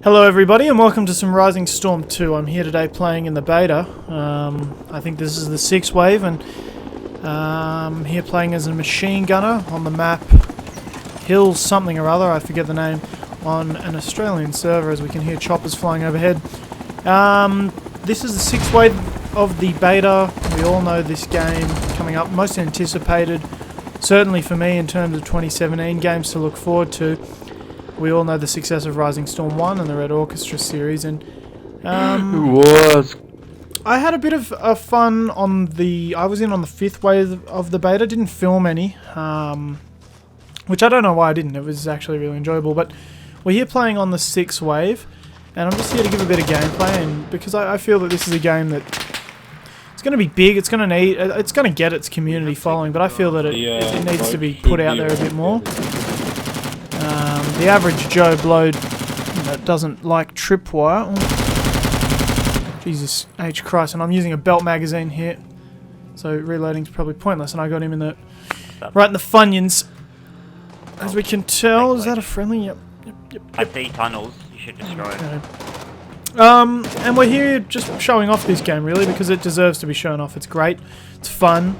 Hello everybody and welcome to some Rising Storm 2. I'm here today playing in the beta. I think this is the 6th wave and I'm here playing as a machine gunner on the map Hills something or other, I forget the name, on an Australian server as we can hear choppers flying overhead. This is the 6th wave of the beta. We all know this game coming up, most anticipated, certainly for me in terms of 2017 games to look forward to. We all know the success of Rising Storm 1 and the Red Orchestra series, and I had a bit of fun on the... I was in on the 5th wave of the beta, didn't film any, which I don't know why I didn't. It was actually really enjoyable, but we're here playing on the 6th wave, and I'm just here to give a bit of gameplay, and because I feel that this is a game that it's going to be big, it's going to get its community following, but I feel that it needs to be put out there a bit more. The average Joe Blow that doesn't like tripwire. Oh, Jesus H Christ, and I'm using a belt magazine here, so reloading's probably pointless, and I got him in the right in the funyuns. As we can tell, is that a friendly? Yep. I see tunnels, you should destroy it. And we're here just showing off this game really because it deserves to be shown off. It's great, it's fun.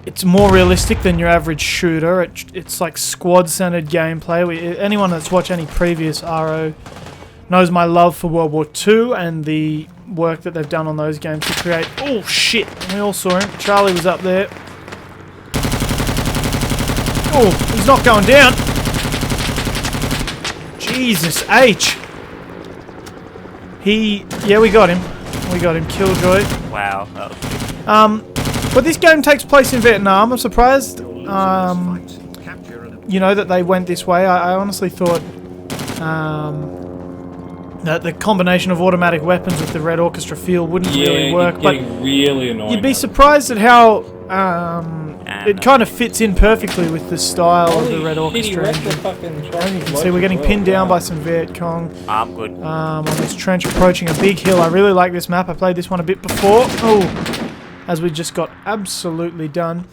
It's more realistic than your average shooter. It's like squad-centered gameplay. Anyone that's watched any previous RO knows my love for World War II and the work that they've done on those games to create... Oh, shit! We all saw him. Charlie was up there. Oh, he's not going down. Jesus H. Yeah, we got him. We got him. Killjoy. Wow, that was good. But this game takes place in Vietnam. I'm surprised, you know, that they went this way. I honestly thought that the combination of automatic weapons with the Red Orchestra feel wouldn't really work. But really annoying. You'd be surprised at how it kind of fits in perfectly with the style of the Red Orchestra engine. And you can see we're getting pinned down by some Viet Cong. I'm good. On this trench approaching a big hill. I really like this map. I played this one a bit before. Oh. As we just got absolutely done.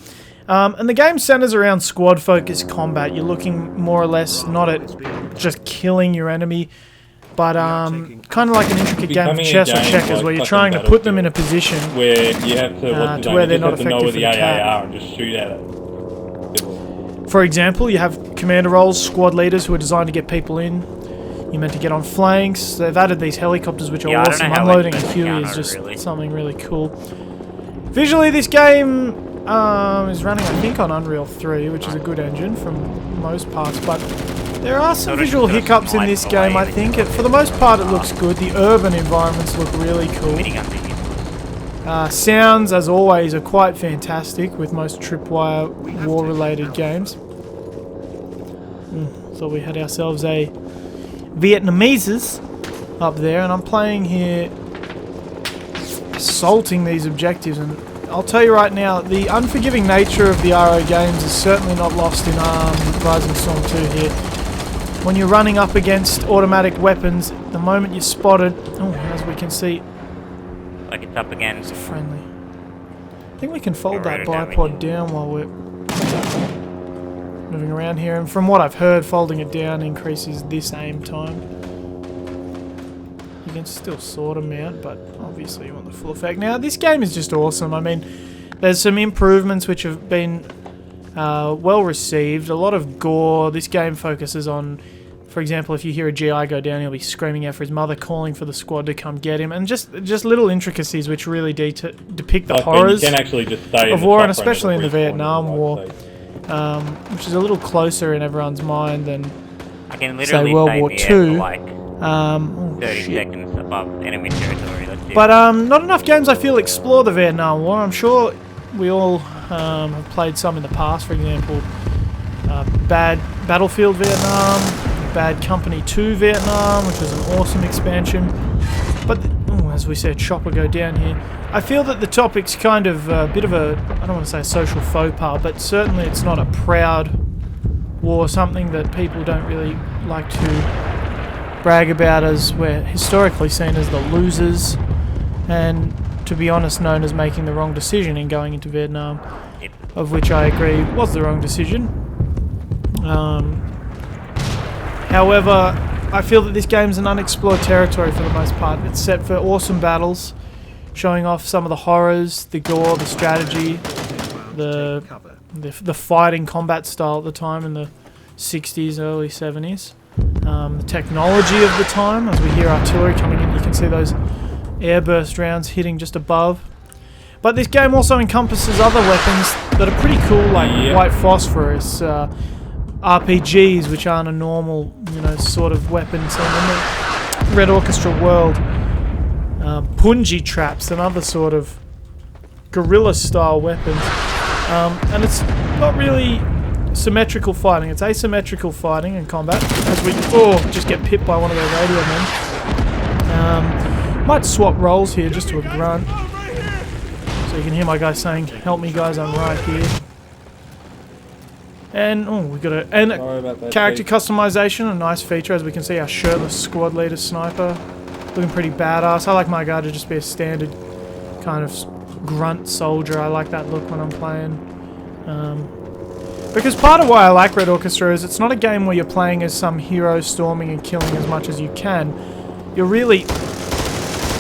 And the game centers around squad-focused combat. You're looking more or less not at just killing your enemy, but kind of like an intricate game of chess or checkers where you're trying to put them in a position where you have to, where they're not effective know where for the the AAR and just shoot at it. For example, you have commander roles, squad leaders who are designed to get people in. You're meant to get on flanks. They've added these helicopters which are awesome. Unloading a Huey is just something really cool. Visually, this game is running, I think, on Unreal 3, which is a good engine from most parts, but there are some visual hiccups in this game, I think. For the most part, it looks good. The urban environments look really cool. Sounds, as always, are quite fantastic with most tripwire war-related games. Thought we had ourselves a Vietnamese up there, and I'm playing here assaulting these objectives, and I'll tell you right now, the unforgiving nature of the RO games is certainly not lost in Rising Storm 2 here. When you're running up against automatic weapons, the moment you're spotted, oh, as we can see, like it's up again. It's a friendly. I think we can fold that bipod down while we're moving around here, and from what I've heard, folding it down increases this aim time. You can still sort them out, but obviously you want the full effect. Now, this game is just awesome. I mean, there's some improvements which have been well received. A lot of gore. This game focuses on, for example, if you hear a GI go down, he'll be screaming out for his mother, calling for the squad to come get him, and just little intricacies which really depict the horrors of war, and especially in the Vietnam War, which is a little closer in everyone's mind than, say, World War II. 30 seconds above enemy territory. But not enough games, I feel, explore the Vietnam War. I'm sure we all have played some in the past. For example, Bad Battlefield Vietnam, Bad Company 2 Vietnam, which was an awesome expansion. But as we said, chopper go down here. I feel that the topic's kind of a bit of a, I don't want to say a social faux pas, but certainly it's not a proud war, something that people don't really like to brag about, as we're historically seen as the losers, and to be honest, known as making the wrong decision in going into Vietnam, of which I agree was the wrong decision. However, I feel that this game's an unexplored territory for the most part. It's set for awesome battles, showing off some of the horrors, the gore, the strategy, the fighting combat style at the time in the 60s, early 70s. The technology of the time, as we hear artillery coming in, you can see those airburst rounds hitting just above. But this game also encompasses other weapons that are pretty cool, like white phosphorus, RPGs, which aren't a normal, sort of weapon seen in the Red Orchestra world. Punji traps and other sort of guerrilla-style weapons. And it's not really symmetrical fighting, it's asymmetrical fighting in combat, as we just get pipped by one of their radio men. Might swap roles here just to a grunt. So you can hear my guy saying, "Help me guys, I'm right here." And we got a character customization, a nice feature, as we can see our shirtless squad leader sniper looking pretty badass. I like my guy to just be a standard kind of grunt soldier. I like that look when I'm playing. Because part of why I like Red Orchestra is it's not a game where you're playing as some hero storming and killing as much as you can. You're really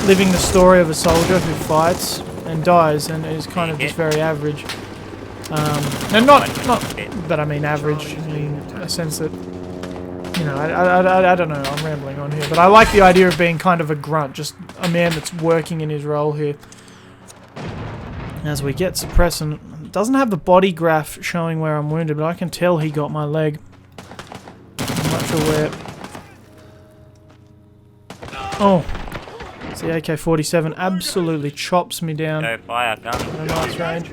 living the story of a soldier who fights and dies and is kind of just very average. And not that I mean average in a sense that, I don't know, I'm rambling on here, but I like the idea of being kind of a grunt, just a man that's working in his role here. As we get suppressed, and it doesn't have the body graph showing where I'm wounded, but I can tell he got my leg. I'm not sure where. Oh, it's the AK-47 absolutely chops me down. No fire, gun. At a nice range.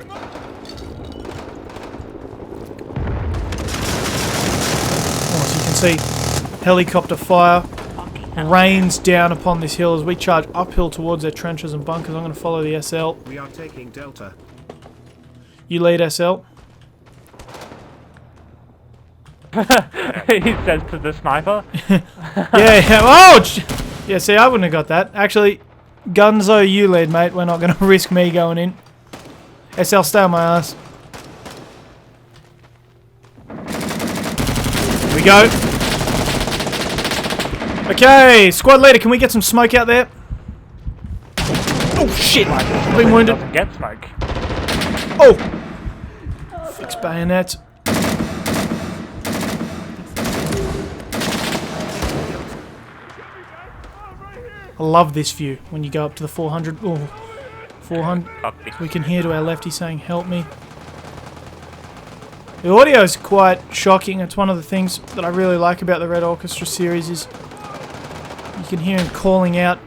As you can see, helicopter fire rains down upon this hill as we charge uphill towards their trenches and bunkers. I'm going to follow the SL. We are taking Delta. You lead SL. He says to the sniper. Yeah. Oh! Yeah, see, I wouldn't have got that. Actually, Gunzo, you lead, mate. We're not going to risk me going in. SL, stay on my ass. Here we go. Okay, squad leader, can we get some smoke out there? Oh shit! I've been wounded. Doesn't get smoke. Oh! Fix bayonets. I love this view when you go up to the 400. Oh, 400. We can hear to our left he's saying, "Help me." The audio is quite shocking. It's one of the things that I really like about the Red Orchestra series is you can hear him calling out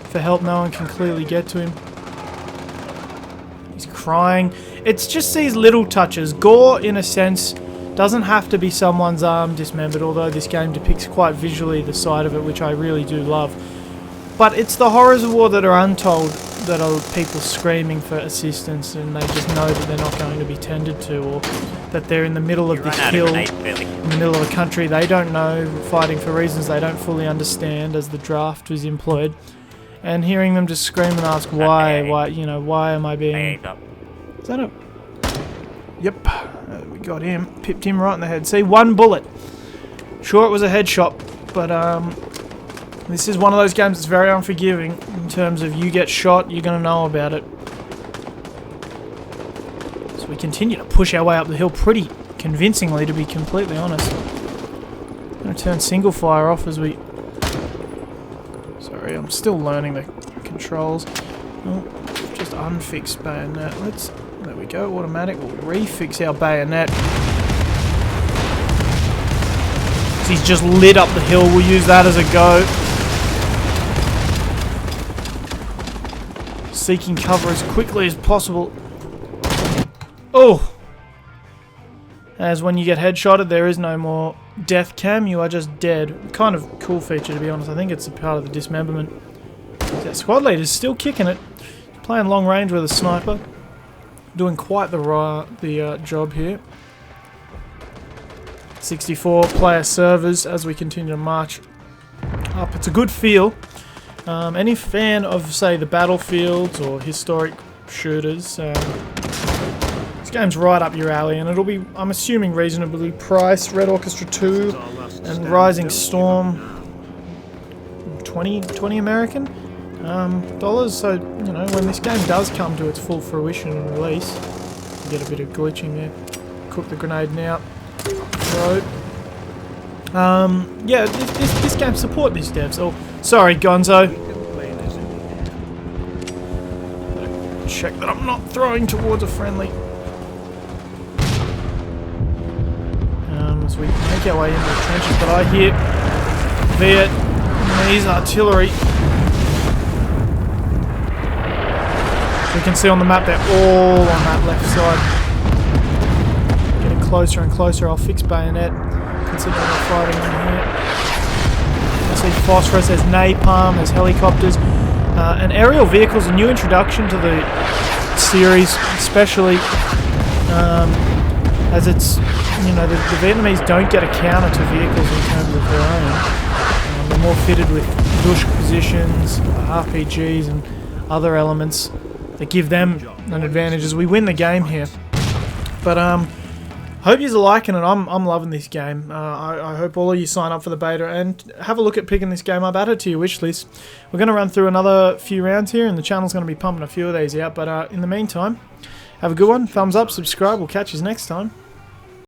for help. No one can clearly get to him. He's crying. It's just these little touches. Gore, in a sense, doesn't have to be someone's arm dismembered, although this game depicts quite visually the side of it, which I really do love. But it's the horrors of war that are untold, that are people screaming for assistance and they just know that they're not going to be tended to, or that they're in the middle of this hill, in the middle of a country they don't know, fighting for reasons they don't fully understand as the draft was employed, and hearing them just scream and ask why am I being... Is that a... Yep, we got him, pipped him right in the head. See, one bullet. Sure, it was a headshot, but this is one of those games that's very unforgiving in terms of you get shot, you're going to know about it. So we continue to push our way up the hill pretty convincingly, to be completely honest. I'm going to turn single fire off as we... Sorry, I'm still learning the controls. Oh, just unfix bayonet. There we go, automatic. We'll refix our bayonet. So he's just lit up the hill. We'll use that as a go. Seeking cover as quickly as possible. Oh! As when you get headshotted, there is no more death cam. You are just dead. Kind of cool feature, to be honest. I think it's a part of the dismemberment. That squad leader's still kicking it. Playing long range with a sniper. Doing quite the job here. 64 player servers as we continue to march up. It's a good feel. Any fan of, say, the Battlefields or historic shooters, this game's right up your alley, and it'll be, I'm assuming, reasonably priced. Red Orchestra 2 and Rising Storm 20 American dollars. So, you know, when this game does come to its full fruition and release, you get a bit of glitching there. Cook the grenade now. Throw. Yeah, this game support these devs. Oh, sorry, Gonzo. Check that I'm not throwing towards a friendly. As we make our way into the trenches, but I hear Vietnamese artillery. We can see on the map they're all on that left side. Getting closer and closer. I'll fix bayonet. Considering we're fighting on here. I see phosphorus, there's napalm, there's helicopters. And aerial vehicles, a new introduction to the series, especially as it's, you know, the Vietnamese don't get a counter to vehicles in terms of their own. They're more fitted with dush positions, RPGs and other elements that give them an advantage as we win the game here. But hope you're liking it. I'm loving this game. I hope all of you sign up for the beta and have a look at picking this game up. Add it to your wish list. We're going to run through another few rounds here, and the channel's going to be pumping a few of these out. But in the meantime, have a good one. Thumbs up, subscribe. We'll catch you next time.